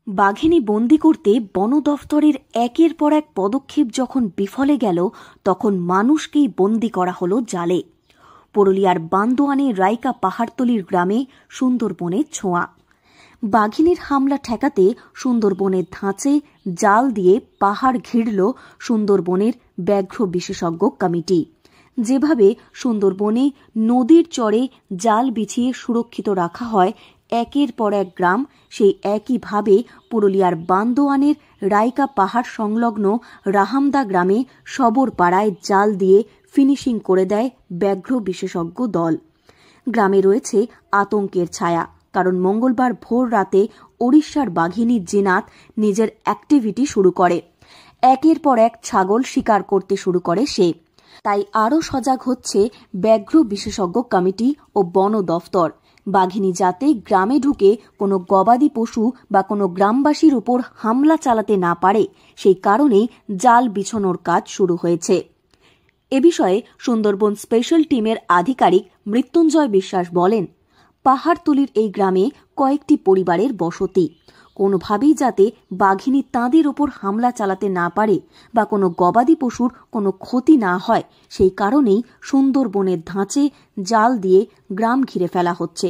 বাঘিনী বন্দি করতে বন দফতরের একের পর এক পদক্ষেপ যখন বিফলে গেল, তখন মানুষকেই বন্দি করা হলো জালে। পুরুলিয়ার বান্দোয়ানে রাইকা পাহাড়তলির গ্রামে সুন্দরবনের ছোঁয়া। বাঘিনীর হামলা ঠেকাতে সুন্দরবনের ধাঁচে জাল দিয়ে পাহাড় ঘিরল সুন্দরবনের ব্যাঘ্র বিশেষজ্ঞ কমিটি। যেভাবে সুন্দরবনে নদীর চরে জাল বিছিয়ে সুরক্ষিত রাখা হয় একের পর এক গ্রাম, সেই একইভাবে পুরুলিয়ার বান্দোয়ানের রাইকা পাহাড় সংলগ্ন রাহামদা গ্রামে সবর পাড়ায় জাল দিয়ে ফিনিশিং করে দেয় ব্যাঘ্র বিশেষজ্ঞ দল। গ্রামে রয়েছে আতঙ্কের ছায়া, কারণ মঙ্গলবার ভোর রাতে ওড়িশার বাঘিনী জিনাত নিজের অ্যাক্টিভিটি শুরু করে। একের পর এক ছাগল শিকার করতে শুরু করে সে। তাই আরও সজাগ হচ্ছে ব্যাঘ্র বিশেষজ্ঞ কমিটি ও বন দফতর। বাঘিনী যাতে গ্রামে ঢুকে কোনো গবাদি পশু বা কোনো গ্রামবাসীর উপর হামলা চালাতে না পারে, সেই কারণেই জাল বিছানোর কাজ শুরু হয়েছে। এ বিষয়ে সুন্দরবন স্পেশাল টিমের আধিকারিক মৃত্যুঞ্জয় বিশ্বাস বলেন, পাহাড়তলির এই গ্রামে কয়েকটি পরিবারের বসতি। কোনোভাবেই যাতে বাঘিনী তাঁদের ওপর হামলা চালাতে না পারে বা কোনো গবাদি পশুর কোনো ক্ষতি না হয়, সেই কারণেই সুন্দরবনের ধাঁচে জাল দিয়ে গ্রাম ঘিরে ফেলা হচ্ছে।